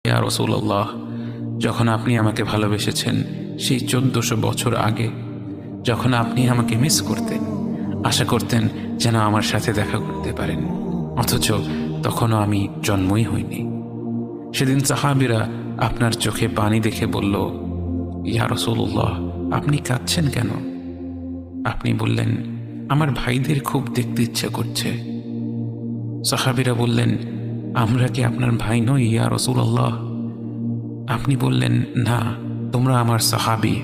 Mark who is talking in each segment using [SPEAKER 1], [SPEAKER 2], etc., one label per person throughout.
[SPEAKER 1] ইয়া রাসূলুল্লাহ, যখন আপনি আমাকে ভালোবেসেছেন সেই 1400 বছর আগে, যখন আপনি আমাকে মিস করতেন, আশা করতেন যেন আমার সাথে দেখা করতে পারেন, অথচ তখনও আমি জন্মই হইনি। সেদিন সাহাবীরা আপনার চোখে পানি দেখে বলল, ইয়া রাসূলুল্লাহ, আপনি কাঁদছেন কেন? আপনি বললেন, আমার ভাইদের খুব দেখতে ইচ্ছে করছে। সাহাবীরা বললেন, আমরা কি আপনার ভাই নই ইয়া রাসূলুল্লাহ? আপনি বললেন, না, তোমরা আমার সাহাবী।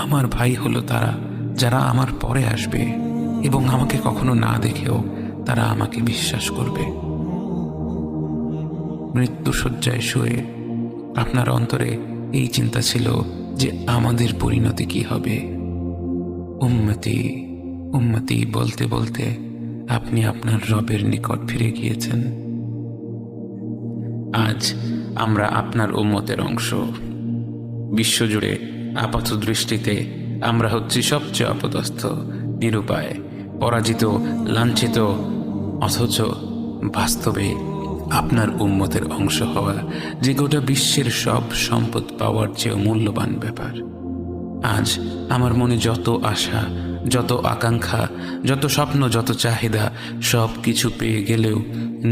[SPEAKER 1] আমার ভাই হলো তারা যারা আমার পরে আসবে এবং আমাকে কখনো না দেখেও তারা আমাকে বিশ্বাস করবে। মৃত্যুশয্যায় শুয়ে আপনার অন্তরে এই চিন্তা ছিল যে আমাদের পরিণতি কি হবে। উম্মতি উম্মতি বলতে বলতে আপনি আপনার রবের নিকট ফিরে গিয়েছেন। আজ আমরা আপনার উম্মতের অংশ। বিশ্বজুড়ে আপাত দৃষ্টিতে আমরা হচ্ছি সবচেয়ে অপদস্থ, নিরুপায়, পরাজিত, লাঞ্ছিত, অথচ বাস্তবে আপনার উম্মতের অংশ হওয়া যে গোটা বিশ্বের সব সম্পদ পাওয়ার চেয়েও মূল্যবান ব্যাপার। আজ আমার মনে যত আশা, যত আকাঙ্ক্ষা, যত স্বপ্ন, যত চাহিদা, সব কিছু পেয়ে গেলেও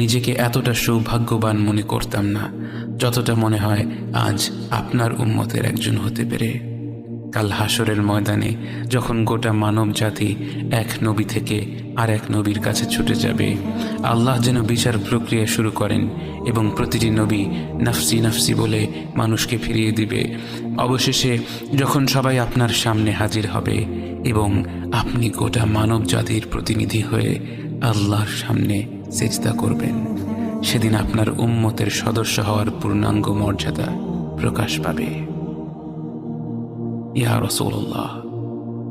[SPEAKER 1] নিজেকে এতটা সৌভাগ্যবান মনে করতাম না যতটা মনে হয় আজ আপনার উম্মতের একজন হতে পেরে। কাল হাসরের ময়দানে যখন গোটা মানব জাতি এক নবী থেকে আর এক নবীর কাছে ছুটে যাবে, আল্লাহ যেন বিচার প্রক্রিয়া শুরু করেন এবং প্রতিটি নবী নাফসি নাফসি বলে মানুষকে ফিরিয়ে দিবে। অবশেষে যখন সবাই আপনার সামনে হাজির হবে এবং আপনি গোটা মানব জাতির প্রতিনিধি হয়ে আল্লাহর সামনে সিজদা করবেন, সেদিন আপনার উম্মতের সদস্য হওয়ার পূর্ণাঙ্গ মর্যাদা প্রকাশ পাবে। ইয়া রাসূলুল্লাহ,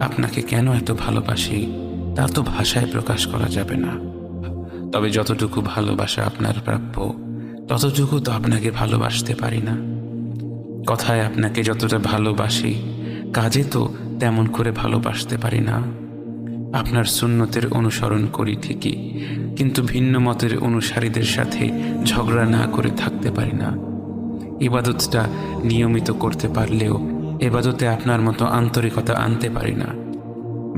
[SPEAKER 1] আপনাকে কেন এত ভালোবাসি তা তো ভাষায় প্রকাশ করা যাবে না। তবে যতটুকু ভালোবাসা আপনার প্রাপ্য ততটুকু তো আপনাকে ভালোবাসতে পারি না। কথায় আপনাকে যতটা ভালোবাসি, কাজে তো তেমন করে ভালোবাসতে পারি না। আপনার সুন্নতের অনুসরণ করি ঠিকই, কিন্তু ভিন্ন মতের অনুসারীদের সাথে ঝগড়া না করে থাকতে পারি না। ইবাদতটা নিয়মিত করতে পারলেও এবাদতে আপনার মতো আন্তরিকতা আনতে পারি না।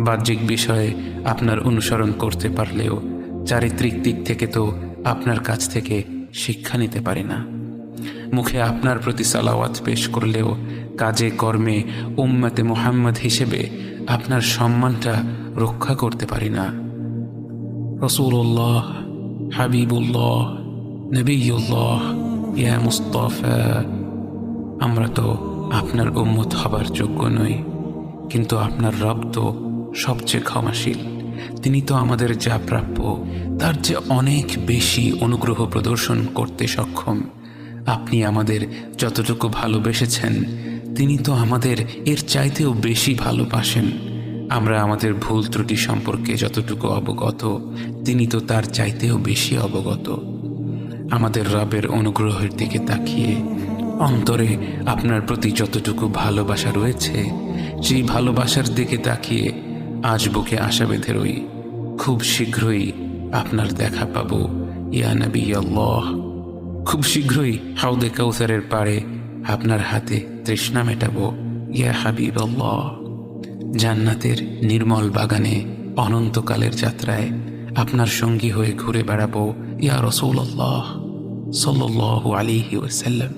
[SPEAKER 1] বাহ্যিক বিষয়ে আপনার অনুসরণ করতে পারলেও চারিত্রিক দিক থেকে তো আপনার কাছ থেকে শিক্ষা নিতে পারি না। মুখে আপনার প্রতি সালাওয়াত পেশ করলেও কাজে কর্মে উম্মতে মুহাম্মদ হিসেবে আপনার সম্মানটা রক্ষা করতে পারি না। রাসূলুল্লাহ, হাবিবুল্লাহ, নবিয়ুল্লাহ, ইয়া মুস্তাফা, আমরা তো আপনার উম্মত হবার যোগ্য নই, কিন্তু আপনার রব তো সবচেয়ে ক্ষমাশীল। তিনি তো আমাদের যা প্রাপ্য তার চেয়ে অনেক বেশি অনুগ্রহ প্রদর্শন করতে সক্ষম। আপনি আমাদের যতটুকু ভালোবেসেছেন তিনি তো আমাদের এর চাইতেও বেশি ভালোবাসেন। আমরা আমাদের ভুল ত্রুটি সম্পর্কে যতটুকু অবগত তিনি তো তার চাইতেও বেশি অবগত। আমাদের রবের অনুগ্রহের দিকে তাকিয়ে অন্তরে আপনার প্রতি যতটুকু ভালোবাসা রয়েছে সেই ভালোবাসার দিকে তাকিয়ে আজ বুকে আশা বেঁধে রই, খুব শীঘ্রই আপনার দেখা পাবো ইয়া নবী আল্লাহ। খুব শীঘ্রই হাউদে কাউসারের পাড়ে আপনার হাতে তৃষ্ণা মেটাবো ইয়া হাবিব আল্লাহ। জান্নাতের নির্মল বাগানে অনন্তকালের যাত্রায় আপনার সঙ্গী হয়ে ঘুরে বেড়াবো ইয়া রাসূলুল্লাহ সাল্লাল্লাহু আলাইহি ওয়াসাল্লাম।